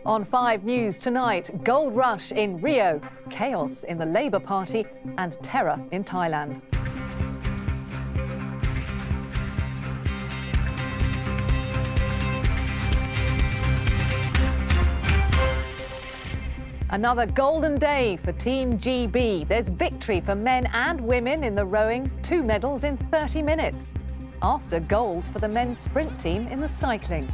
On 5 News tonight, gold rush in Rio, chaos in the Labour Party and terror in Thailand. Another golden day for Team GB. There's victory for men and women in the rowing, 2 medals in 30 minutes. After gold for the men's sprint team in the cycling.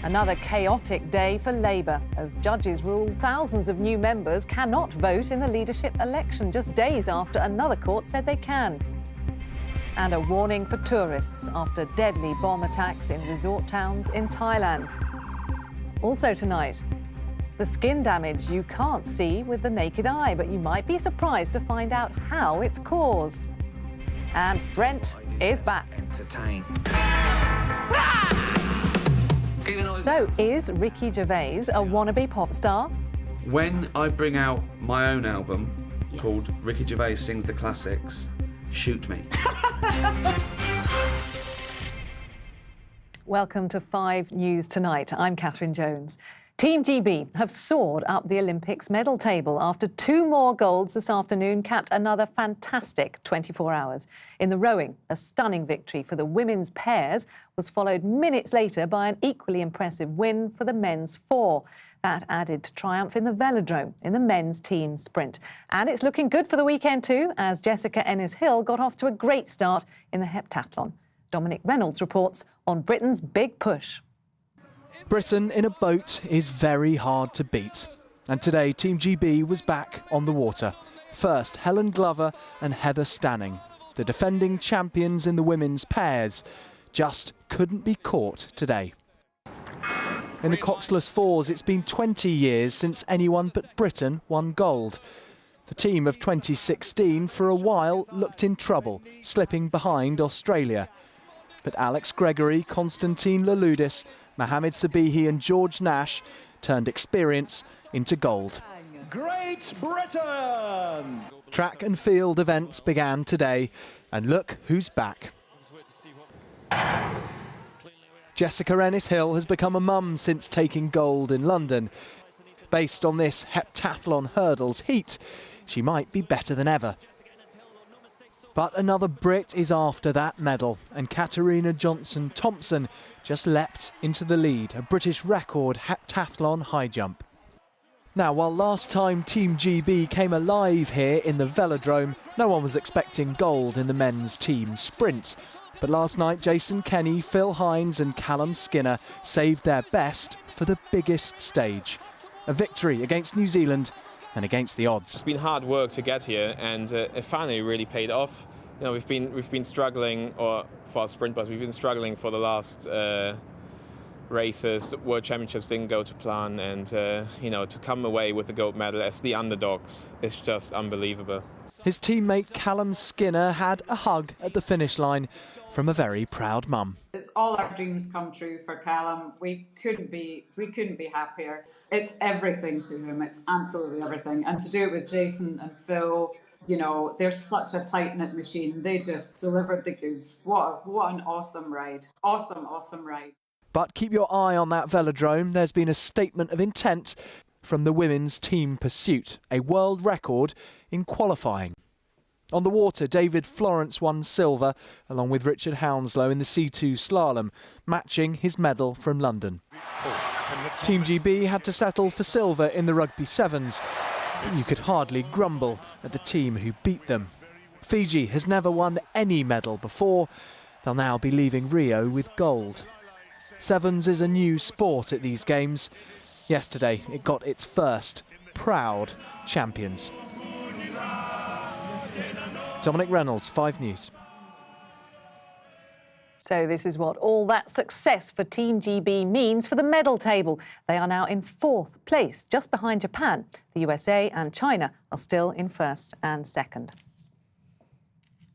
Another chaotic day for Labour, as judges rule thousands of new members cannot vote in the leadership election just days after another court said they can. And a warning for tourists after deadly bomb attacks in resort towns in Thailand. Also tonight, the skin damage you can't see with the naked eye, but you might be surprised to find out how it's caused. And Brent is back. Entertain. So is Ricky Gervais a wannabe pop star? When I bring out my own album called Ricky Gervais Sings the Classics, shoot me. Welcome to 5 News Tonight. I'm Catherine Jones. Team GB have soared up the Olympics medal table after 2 more golds this afternoon capped another fantastic 24 hours. In the rowing, a stunning victory for the women's pairs was followed minutes later by an equally impressive win for the men's 4. That added to triumph in the velodrome in the men's team sprint. And it's looking good for the weekend too, as Jessica Ennis-Hill got off to a great start in the heptathlon. Dominic Reynolds reports on Britain's big push. Britain in a boat is very hard to beat. And today, Team GB was back on the water. First, Helen Glover and Heather Stanning, the defending champions in the women's pairs, just couldn't be caught today. In the Coxless Fours, it's been 20 years since anyone but Britain won gold. The team of 2016 for a while looked in trouble, slipping behind Australia. But Alex Gregory, Constantine Louloudis, Mohamed Sabihi and George Nash turned experience into gold. Great Britain! Track and field events began today, and look who's back. Jessica Ennis-Hill has become a mum since taking gold in London. Based on this heptathlon hurdles heat, she might be better than ever. But another Brit is after that medal, and Katarina Johnson-Thompson just leapt into the lead, a British record heptathlon high jump. Now, while last time Team GB came alive here in the velodrome, no one was expecting gold in the men's team sprint. But last night, Jason Kenny, Phil Hines and Callum Skinner saved their best for the biggest stage. A victory against New Zealand and against the odds. It's been hard work to get here, and it finally really paid off. You know, we've been struggling, or for our sprint bus, we've been struggling for the last races. The World Championships didn't go to plan, and you know, to come away with the gold medal as the underdogs is just unbelievable. His teammate Callum Skinner had a hug at the finish line from a very proud mum. It's all our dreams come true for Callum. We couldn't be happier. It's everything to him. It's absolutely everything. And to do it with Jason and Phil, you know, they're such a tight-knit machine. They just delivered the goods. What an awesome ride. Awesome ride. But keep your eye on that velodrome. There's been a statement of intent from the women's team pursuit, a world record in qualifying. On the water, David Florence won silver, along with Richard Hounslow in the C2 slalom, matching his medal from London. Team GB had to settle for silver in the rugby sevens, but you could hardly grumble at the team who beat them. Fiji has never won any medal before. They'll now be leaving Rio with gold. Sevens is a new sport at these games. Yesterday, it got its first proud champions. Dominic Reynolds, 5 News. So this is what all that success for Team GB means for the medal table. They are now in 4th place, just behind Japan. The USA and China are still in 1st and 2nd.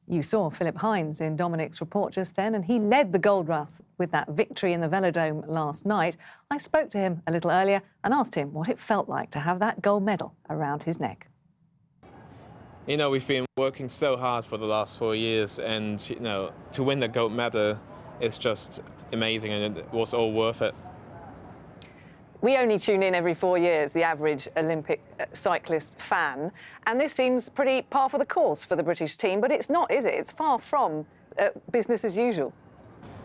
You saw Philip Hines in Dominic's report just then, and he led the gold rush with that victory in the velodrome last night. I spoke to him a little earlier and asked him what it felt like to have that gold medal around his neck. You know, we've been working so hard for the last 4 years, and, you know, to win the gold medal is just amazing, and it was all worth it. We only tune in every 4 years, the average Olympic cyclist fan, and this seems pretty par for the course for the British team, but it's not, is it? It's far from business as usual.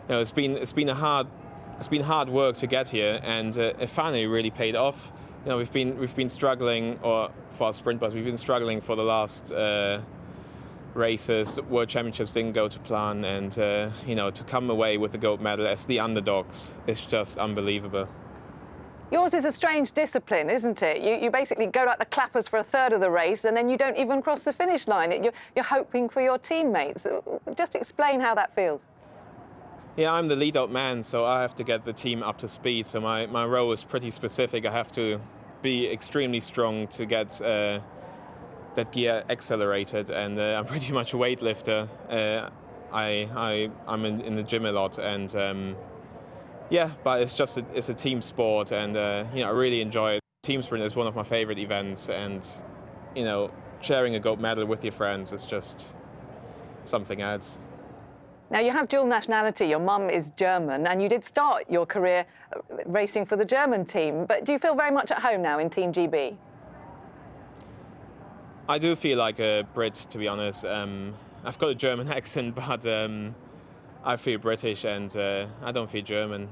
You know, it's been hard work to get here, and it finally really paid off. You know, we've been struggling, or for our sprint bus, we've been struggling for the last races. World Championships didn't go to plan, and you know, to come away with the gold medal as the underdogs is just unbelievable. Yours is a strange discipline, isn't it? You basically go like the clappers for a third of the race, and then you don't even cross the finish line. You're hoping for your teammates. Just explain how that feels. Yeah, I'm the lead-out man, so I have to get the team up to speed. So my role is pretty specific. I have to be extremely strong to get that gear accelerated, and I'm pretty much a weightlifter. I'm in the gym a lot, and yeah, but it's a team sport, and you know, I really enjoy it. Team sprint is one of my favorite events, and you know, sharing a gold medal with your friends is just something else. Now, you have dual nationality. Your mum is German, and you did start your career racing for the German team. But do you feel very much at home now in Team GB? I do feel like a Brit, to be honest. I've got a German accent, but I feel British, and I don't feel German.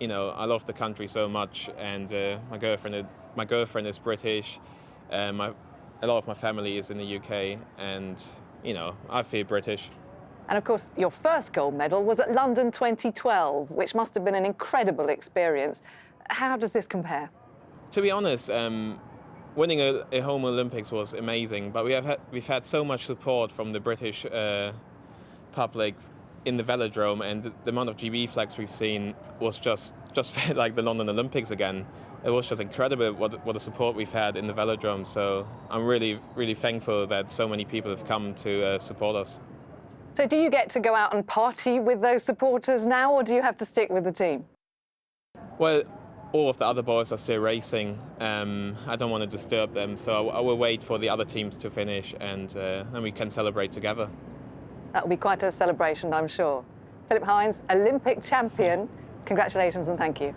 You know, I love the country so much, and my girlfriend is British. A lot of my family is in the UK, and you know, I feel British. And of course, your first gold medal was at London 2012, which must have been an incredible experience. How does this compare? To be honest, winning a home Olympics was amazing, but we've had so much support from the British public in the velodrome, and the amount of GB flags we've seen was just felt like the London Olympics again. It was just incredible what the support we've had in the velodrome. So I'm really, really thankful that so many people have come to support us. So do you get to go out and party with those supporters now, or do you have to stick with the team? Well, all of the other boys are still racing. I don't want to disturb them, so I will wait for the other teams to finish, and we can celebrate together. That will be quite a celebration, I'm sure. Philipp Heins, Olympic champion. Congratulations and thank you.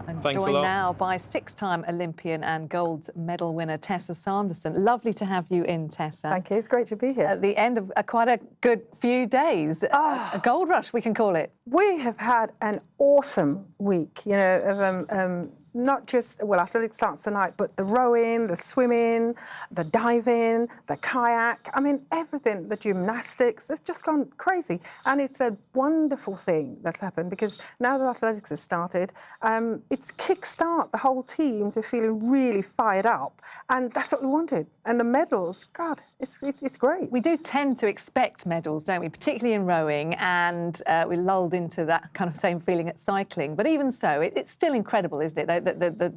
I'm Thanks a joined lot. now by six-time Olympian and gold medal winner Tessa Sanderson. Lovely to have you in, Tessa. Thank you. It's great to be here. At the end of quite a good few days, a gold rush, we can call it. We have had an awesome week, you know, of not just, well, athletics starts tonight, but the rowing, the swimming, the diving, the kayak, I mean, everything, the gymnastics, have just gone crazy. And it's a wonderful thing that's happened, because now that athletics has started, it's kickstart the whole team to feeling really fired up. And that's what we wanted. And the medals, God, it's great. We do tend to expect medals, don't we, particularly in rowing, and we're lulled into that kind of same feeling at cycling. But even so, it's still incredible, isn't it,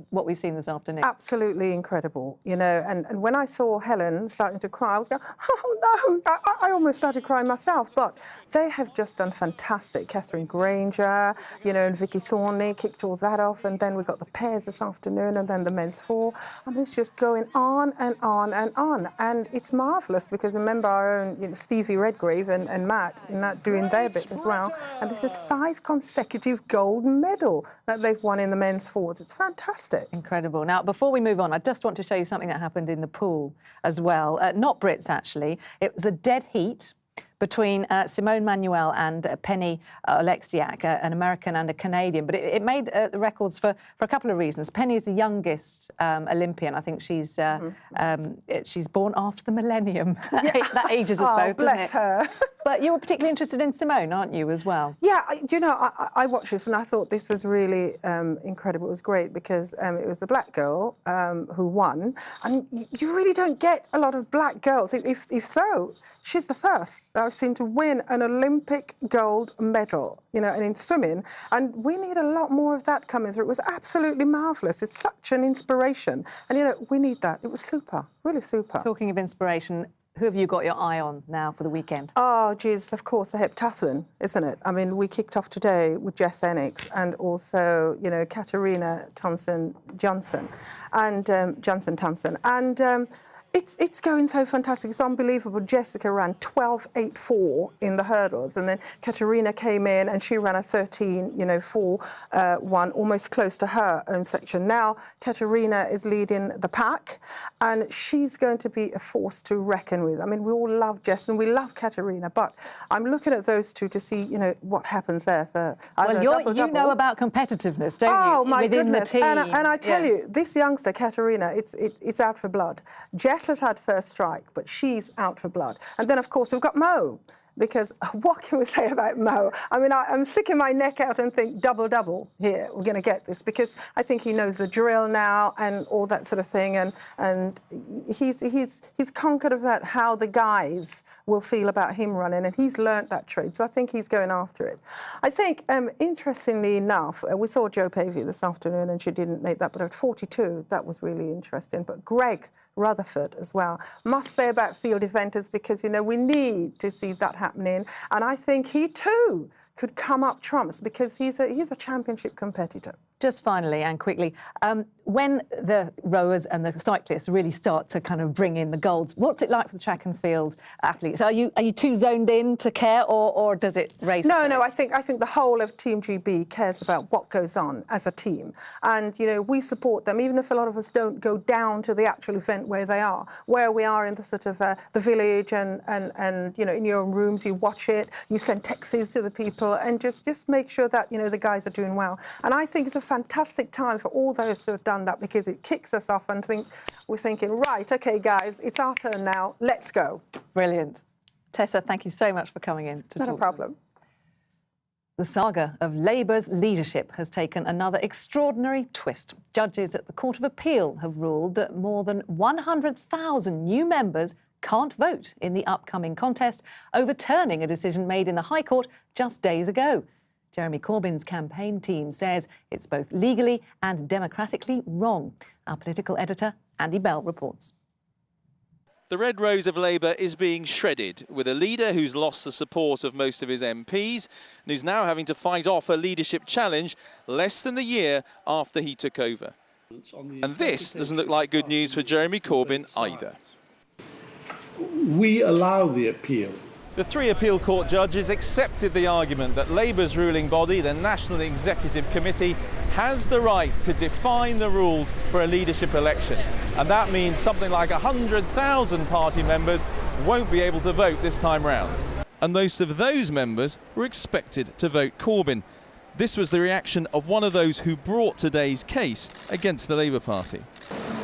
what we've seen this afternoon? Absolutely incredible, you know. And when I saw Helen starting to cry, I was going, oh no, I almost started crying myself. But they have just done fantastic. Catherine Granger, you know, and Vicky Thornley kicked all that off. And then we got the pairs this afternoon, and then the men's four. I mean, it's just going on and on and on. And it's marvellous, because remember our own, you know, Stevie Redgrave and Matt in that doing their bit as well. And this is 5 consecutive gold medal that they've won in the men's fours. It's fantastic. Incredible. Now, before we move on, I just want to show you something that happened in the pool as well. Not Brits, actually. It was a dead heat between Simone Manuel and Penny Oleksiak, an American and a Canadian. But it made the records for a couple of reasons. Penny is the youngest Olympian. I think she's born after the millennium. Yeah. That ages us both, doesn't bless it? her. But you were particularly interested in Simone, aren't you, as well? Yeah, you know, I watched this and I thought this was really incredible. It was great because it was the black girl who won. And you really don't get a lot of black girls. If so, she's the first that I've seen to win an Olympic gold medal, you know, and in swimming. And we need a lot more of that coming through. It was absolutely marvellous. It's such an inspiration. And, you know, we need that. It was super, really super. Talking of inspiration, who have you got your eye on now for the weekend? Oh, geez, of course, the heptathlon, isn't it? I mean, we kicked off today with Jess Enix and also, you know, Katarina Thompson-Johnson and Johnson-Thompson. And It's going so fantastic. It's unbelievable. Jessica ran 12.84 in the hurdles, and then Katerina came in and she ran a 13.4, almost close to her own section. Now Katerina is leading the pack, and she's going to be a force to reckon with. I mean, we all love Jess and we love Katerina, but I'm looking at those two to see, what happens there for either you know about competitiveness, don't you? Oh my Within goodness! the team. And I tell you, this youngster Katerina, it's out for blood. Jess has had first strike, but she's out for blood. And then, of course, we've got Mo, because what can we say about Mo? I mean, I'm sticking my neck out and think double here. We're going to get this, because I think he knows the drill now and all that sort of thing. And he's conquered about how the guys will feel about him running, and he's learnt that trade. So I think he's going after it. I think, interestingly enough, we saw Jo Pavey this afternoon, and she didn't make that, but at 42, that was really interesting. But Greg Rutherford as well must say about field eventers, because we need to see that happening, and I think he too could come up trumps, because he's a championship competitor. Just finally and quickly, when the rowers and the cyclists really start to kind of bring in the golds, what's it like for the track and field athletes? Are you too zoned in to care, or does it raise? No, I think the whole of Team GB cares about what goes on as a team, and we support them, even if a lot of us don't go down to the actual event where they are, where we are in the sort of the village, and in your own rooms, you watch it, you send texts to the people, and just make sure that the guys are doing well. And I think it's a fantastic time for all those who have done that, because it kicks us off and we're thinking, right, OK, guys, it's our turn now, let's go. Brilliant. Tessa, thank you so much for coming in to talk. Not a problem. The saga of Labour's leadership has taken another extraordinary twist. Judges at the Court of Appeal have ruled that more than 100,000 new members can't vote in the upcoming contest, overturning a decision made in the High Court just days ago. Jeremy Corbyn's campaign team says it's both legally and democratically wrong. Our political editor, Andy Bell, reports. The Red Rose of Labour is being shredded, with a leader who's lost the support of most of his MPs and who's now having to fight off a leadership challenge less than a year after he took over. And this doesn't look like good news for Jeremy Corbyn either. We allow the appeal. The 3 appeal court judges accepted the argument that Labour's ruling body, the National Executive Committee, has the right to define the rules for a leadership election. And that means something like 100,000 party members won't be able to vote this time round. And most of those members were expected to vote Corbyn. This was the reaction of one of those who brought today's case against the Labour Party.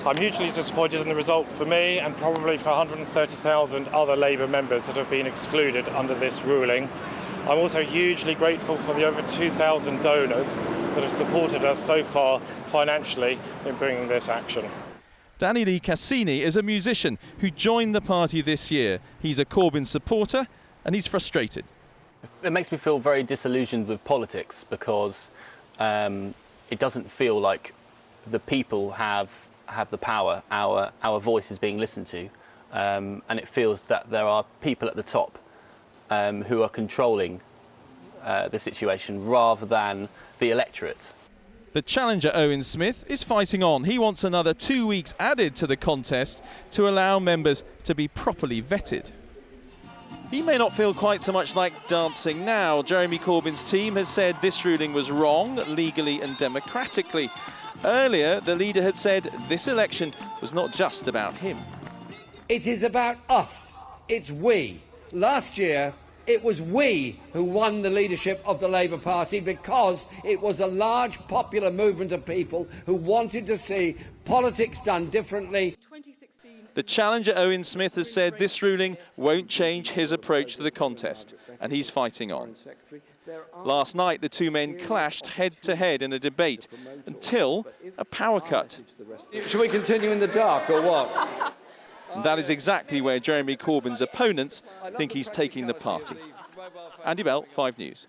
I'm hugely disappointed in the result for me and probably for 130,000 other Labour members that have been excluded under this ruling. I'm also hugely grateful for the over 2,000 donors that have supported us so far financially in bringing this action. Danny Lee Cassini is a musician who joined the party this year. He's a Corbyn supporter and he's frustrated. It makes me feel very disillusioned with politics, because it doesn't feel like the people have the power. Our voice is being listened to, and it feels that there are people at the top who are controlling the situation rather than the electorate. The challenger Owen Smith is fighting on. He wants another 2 weeks added to the contest to allow members to be properly vetted. He may not feel quite so much like dancing now. Jeremy Corbyn's team has said this ruling was wrong, legally and democratically. Earlier, the leader had said this election was not just about him. It is about us. It's we. Last year, it was we who won the leadership of the Labour Party, because it was a large popular movement of people who wanted to see politics done differently. The challenger Owen Smith has said this ruling won't change his approach to the contest, and he's fighting on. Last night, the two men clashed head-to-head in a debate until a power cut. Should we continue in the dark or what? And that is exactly where Jeremy Corbyn's opponents think he's taking the party. Andy Bell, 5 News.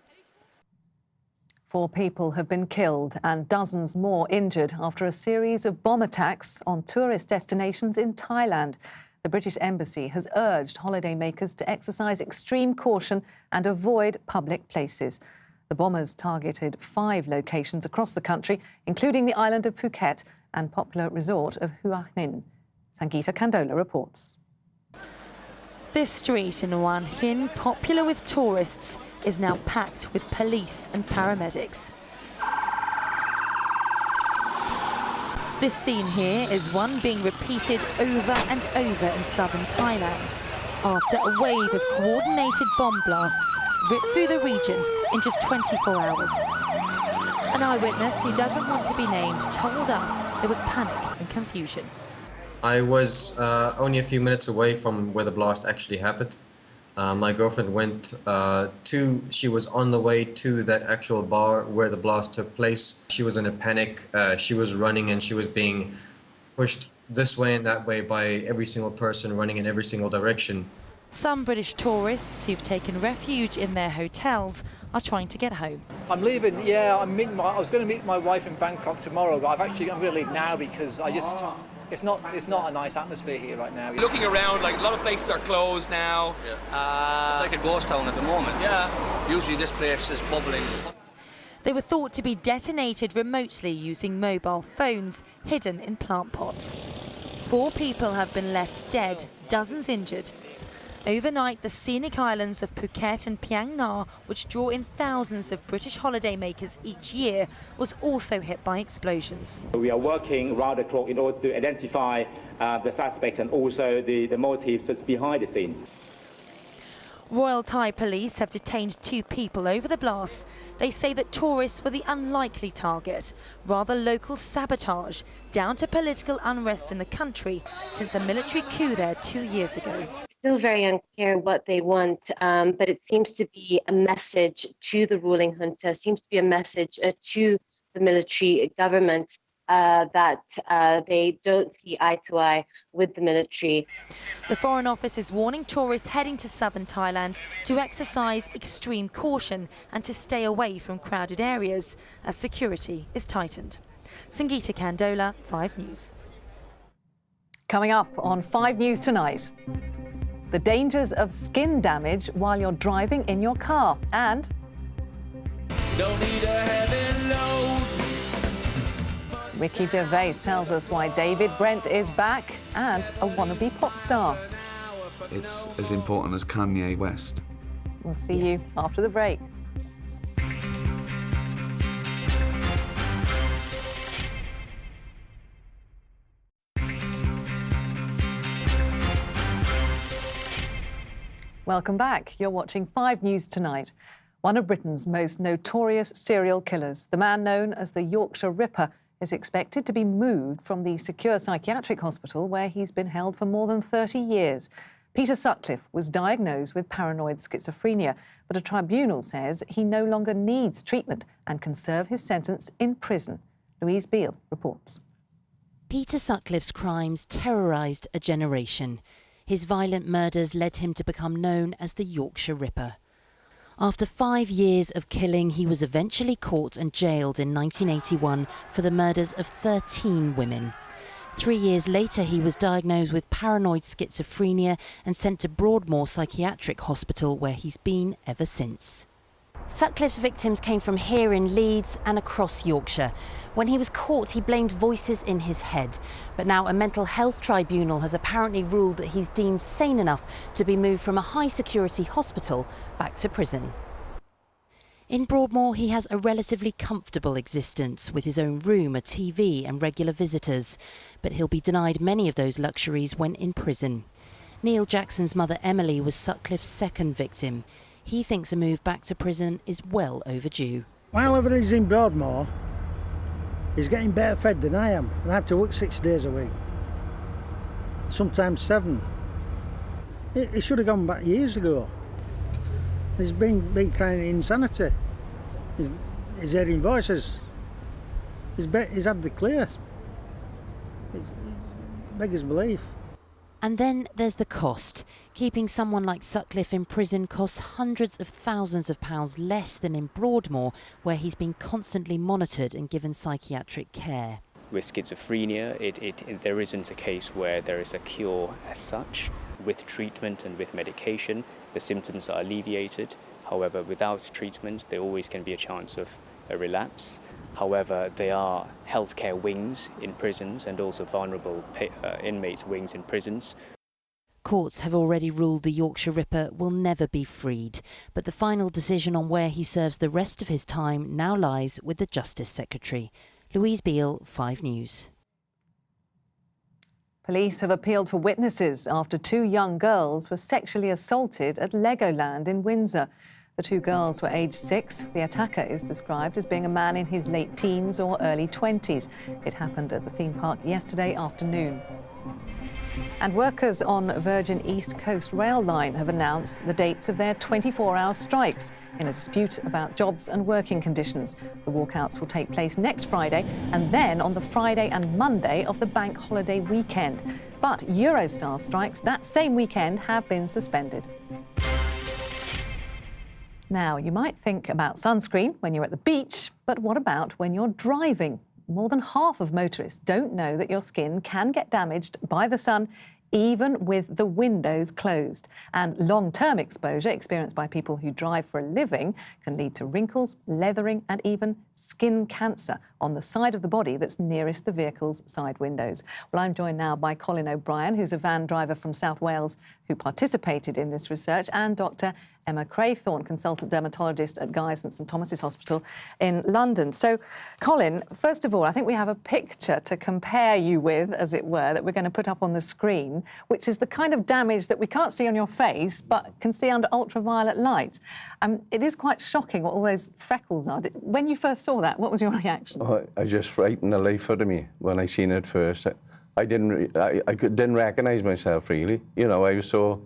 4 people have been killed and dozens more injured after a series of bomb attacks on tourist destinations in Thailand. The British Embassy has urged holidaymakers to exercise extreme caution and avoid public places. The bombers targeted 5 locations across the country, including the island of Phuket and popular resort of Hua Hin. Sangeeta Kandola reports. This street in Wan Hin, popular with tourists, is now packed with police and paramedics. This scene here is one being repeated over and over in southern Thailand after a wave of coordinated bomb blasts ripped through the region in just 24 hours. An eyewitness who doesn't want to be named told us there was panic and confusion. I was only a few minutes away from where the blast actually happened. My girlfriend went she was on the way to that actual bar where the blast took place. She was in a panic. She was running and she was being pushed this way and that way by every single person running in every single direction. Some British tourists who've taken refuge in their hotels are trying to get home. I'm leaving, I was going to meet my wife in Bangkok tomorrow, but I'm going to leave now because it's not a nice atmosphere here right now. Looking around, like a lot of places are closed now. Yeah. It's like a ghost town at the moment. Yeah. Usually this place is bubbling. They were thought to be detonated remotely using mobile phones hidden in plant pots. 4 people have been left dead, dozens injured. Overnight, the scenic islands of Phuket and Phang Nga, which draw in thousands of British holidaymakers each year, was also hit by explosions. We are working round the clock in order to identify the suspects and also the motives that's behind the scene. Royal Thai police have detained 2 people over the blast. They say that tourists were the unlikely target, rather local sabotage, down to political unrest in the country since a military coup there 2 years ago. Still very unclear what they want, but it seems to be a message to the ruling junta, seems to be a message to the military government that they don't see eye to eye with the military. The Foreign Office is warning tourists heading to southern Thailand to exercise extreme caution and to stay away from crowded areas as security is tightened. Sangeeta Kandola, 5 News. Coming up on 5 News tonight, the dangers of skin damage while you're driving in your car, and don't need a heavy load. Ricky Gervais tells us why David Brent is back and a wannabe pop star. It's as important as Kanye West. We'll see you after the break. Welcome back. You're watching 5 News Tonight. One of Britain's most notorious serial killers, the man known as the Yorkshire Ripper, is expected to be moved from the secure psychiatric hospital where he's been held for more than 30 years. Peter Sutcliffe was diagnosed with paranoid schizophrenia, but a tribunal says he no longer needs treatment and can serve his sentence in prison. Louise Beale reports. Peter Sutcliffe's crimes terrorised a generation. His violent murders led him to become known as the Yorkshire Ripper. After 5 years of killing, he was eventually caught and jailed in 1981 for the murders of 13 women. 3 years later, he was diagnosed with paranoid schizophrenia and sent to Broadmoor Psychiatric Hospital, where he's been ever since. Sutcliffe's victims came from here in Leeds and across Yorkshire. When he was caught, he blamed voices in his head. But now a mental health tribunal has apparently ruled that he's deemed sane enough to be moved from a high-security hospital back to prison. In Broadmoor, he has a relatively comfortable existence with his own room, a TV and regular visitors. But he'll be denied many of those luxuries when in prison. Neil Jackson's mother Emily was Sutcliffe's second victim. He thinks a move back to prison is well overdue. While he's in Broadmoor, he's getting better fed than I am, and I have to work 6 days a week, sometimes 7. He should have gone back years ago. He's been crying insanity. He's hearing voices. He's had the clear. It's beggars belief. And then there's the cost. Keeping someone like Sutcliffe in prison costs hundreds of thousands of pounds less than in Broadmoor, where he's been constantly monitored and given psychiatric care. With schizophrenia, there isn't a case where there is a cure as such. With treatment and with medication, the symptoms are alleviated. However, without treatment, there always can be a chance of a relapse. However, there are healthcare wings in prisons and also vulnerable inmates wings in prisons. Courts have already ruled the Yorkshire Ripper will never be freed, but the final decision on where he serves the rest of his time now lies with the Justice Secretary. Louise Beale, 5 News. Police have appealed for witnesses after 2 young girls were sexually assaulted at Legoland in Windsor. The 2 girls were aged 6. The attacker is described as being a man in his late teens or early 20s. It happened at the theme park yesterday afternoon. And workers on Virgin East Coast Rail Line have announced the dates of their 24-hour strikes in a dispute about jobs and working conditions. The walkouts will take place next Friday and then on the Friday and Monday of the bank holiday weekend. But Eurostar strikes that same weekend have been suspended. Now, you might think about sunscreen when you're at the beach, but what about when you're driving? More than half of motorists don't know that your skin can get damaged by the sun even with the windows closed. And long-term exposure experienced by people who drive for a living can lead to wrinkles, leathering and even skin cancer on the side of the body that's nearest the vehicle's side windows. Well, I'm joined now by Colin O'Brien, who's a van driver from South Wales who participated in this research, and Dr. Emma Craythorne, consultant dermatologist at Guy's and St Thomas's Hospital in London. So, Colin, first of all, I think we have a picture to compare you with, as it were, that we're going to put up on the screen, which is the kind of damage that we can't see on your face, but can see under ultraviolet light. It is quite shocking what all those freckles are. When you first saw that, what was your reaction? Oh, I just frightened the life out of me when I seen it first. I didn't recognise myself, really. You know, I was so...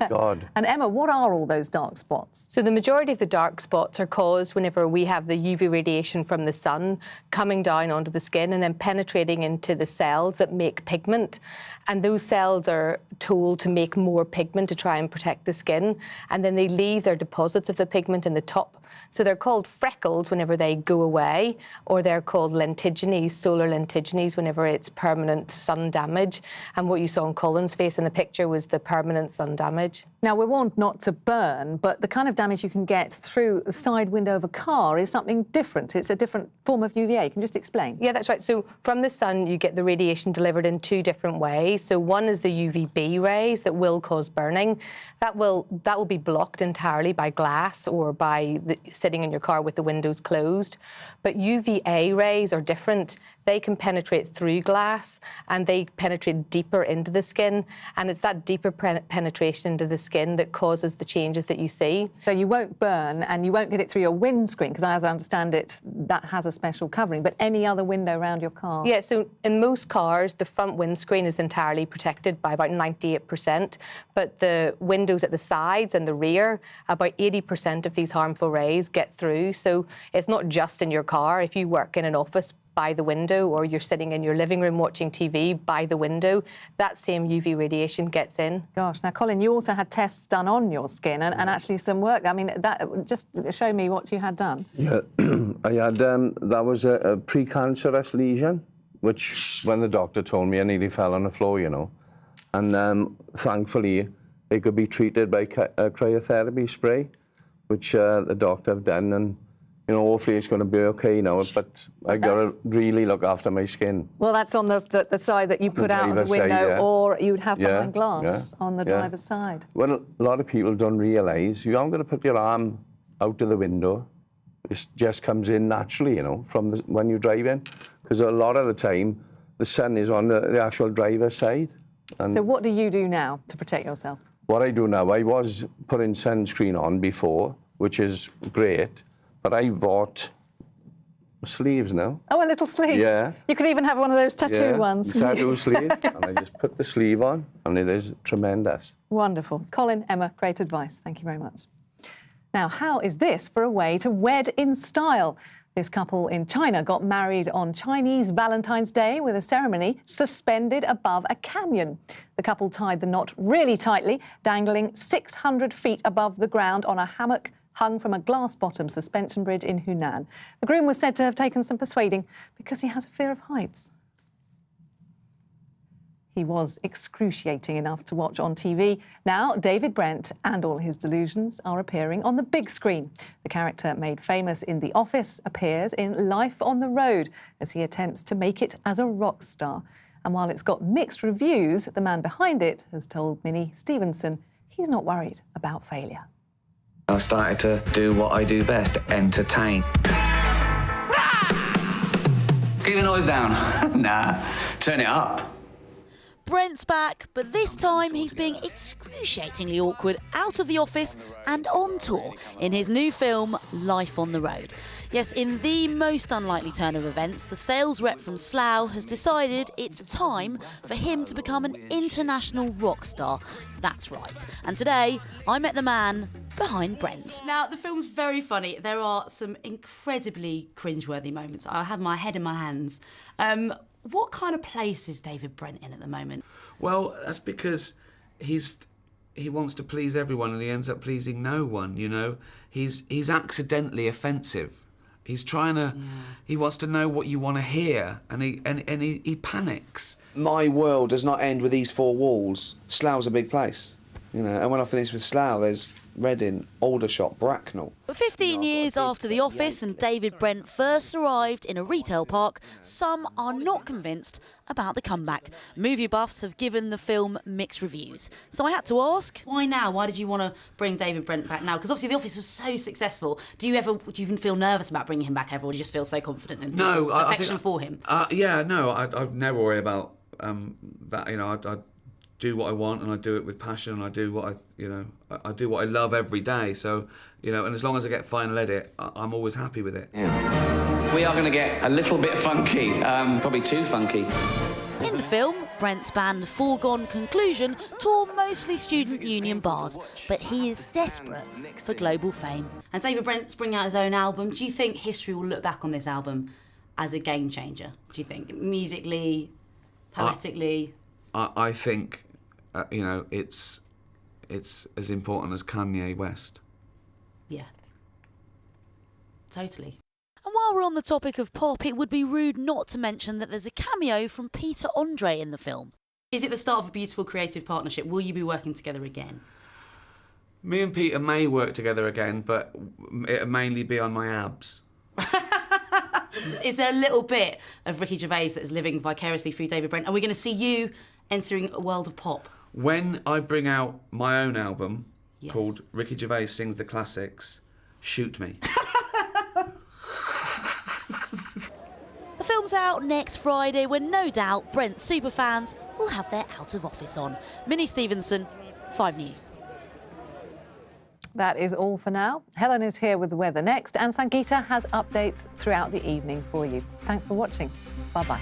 God. And Emma, what are all those dark spots? So the majority of the dark spots are caused whenever we have the UV radiation from the sun coming down onto the skin and then penetrating into the cells that make pigment. And those cells are told to make more pigment to try and protect the skin. And then they leave their deposits of the pigment in the top. So they're called freckles whenever they go away, or they're called lentigines, solar lentigines, whenever it's permanent sun damage. And what you saw on Colin's face in the picture was the permanent sun damage. Now, we're warned not to burn, but the kind of damage you can get through the side window of a car is something different. It's a different form of UVA. Can you just explain? Yeah, that's right. So from the sun, you get the radiation delivered in 2 different ways. So one is the UVB rays that will cause burning. That will be blocked entirely by glass or by sitting in your car with the windows closed. But UVA rays are different. They can penetrate through glass and they penetrate deeper into the skin. And it's that deeper penetration into the skin that causes the changes that you see. So you won't burn and you won't get it through your windscreen, because as I understand it, that has a special covering, but any other window around your car? Yeah, so in most cars, the front windscreen is entirely protected by about 98%, but the windows at the sides and the rear, about 80% of these harmful rays get through. So it's not just in your car. If you work in an office by the window, or you're sitting in your living room watching TV by the window, that same UV radiation gets in. Gosh, now Colin, you also had tests done on your skin and actually some work. I mean, that just show me what you had done. Yeah, I had, that was a precancerous lesion, which when the doctor told me, I nearly fell on the floor, you know. And thankfully, it could be treated by a cryotherapy spray, which the doctor have done, and you know, hopefully it's going to be okay now, but I got to really look after my skin. Well, that's on the side that you put out of the window, side, yeah. Or you'd have behind glass on the driver's side. Well, a lot of people don't realise you aren't going to put your arm out of the window. It just comes in naturally, you know, from when you drive in, because a lot of the time the sun is on the actual driver's side. And so what do you do now to protect yourself? What I do now, I was putting sunscreen on before, which is great. But I bought sleeves now. Oh, a little sleeve? Yeah. You could even have one of those tattoo ones. Tattoo sleeve. And I just put the sleeve on, and it is tremendous. Wonderful. Colin, Emma, great advice. Thank you very much. Now, how is this for a way to wed in style? This couple in China got married on Chinese Valentine's Day with a ceremony suspended above a canyon. The couple tied the knot really tightly, dangling 600 feet above the ground on a hammock hung from a glass-bottom suspension bridge in Hunan. The groom was said to have taken some persuading because he has a fear of heights. He was excruciating enough to watch on TV. Now, David Brent and all his delusions are appearing on the big screen. The character made famous in The Office appears in Life on the Road as he attempts to make it as a rock star. And while it's got mixed reviews, the man behind it has told Minnie Stevenson he's not worried about failure. I started to do what I do best, entertain. Keep the noise down. Nah, turn it up. Brent's back, but this time he's being excruciatingly awkward out of the office and on tour in his new film, Life on the Road. Yes, in the most unlikely turn of events, the sales rep from Slough has decided it's time for him to become an international rock star. That's right. And today, I met the man behind Brent. Now, the film's very funny. There are some incredibly cringeworthy moments. I had my head in my hands. What kind of place is David Brent in at the moment? Well, that's because he wants to please everyone and he ends up pleasing no one, you know. He's accidentally offensive. He's trying to, he wants to know what you want to hear, and he panics. My world does not end with these four walls. Slough's a big place, you know, and when I finish with Slough, there's Reading, Aldershot, Bracknell. But 15 years after The Office and David Brent first arrived in a retail park, some are not convinced about the comeback. Movie buffs have given the film mixed reviews. So I had to ask, why now? Why did you want to bring David Brent back now? Because obviously The Office was so successful. Do you even feel nervous about bringing him back ever, or do you just feel so confident in his affection for him? Yeah, no, I never worry about that. You know, I do what I want and I do it with passion, and I do what I do what I love every day. So, you know, and as long as I get final edit, I'm always happy with it. Yeah. We are going to get a little bit funky, probably too funky. In the film, Brent's band Foregone Conclusion tour mostly student union bars, but he is desperate for global fame. And David Brent's bringing out his own album. Do you think history will look back on this album as a game changer? Do you think, musically, poetically? I think, you know, it's as important as Kanye West. Yeah. Totally. And while we're on the topic of pop, it would be rude not to mention that there's a cameo from Peter Andre in the film. Is it the start of a beautiful creative partnership? Will you be working together again? Me and Peter may work together again, but it'll mainly be on my abs. Is there a little bit of Ricky Gervais that is living vicariously through David Brent? Are we going to see you entering a world of pop? When I bring out my own album called Ricky Gervais Sings the Classics, shoot me. The film's out next Friday, when no doubt Brent superfans will have their out of office on. Minnie Stevenson, 5 News. That is all for now. Helen is here with the weather next, and Sangeeta has updates throughout the evening for you. Thanks for watching. Bye-bye.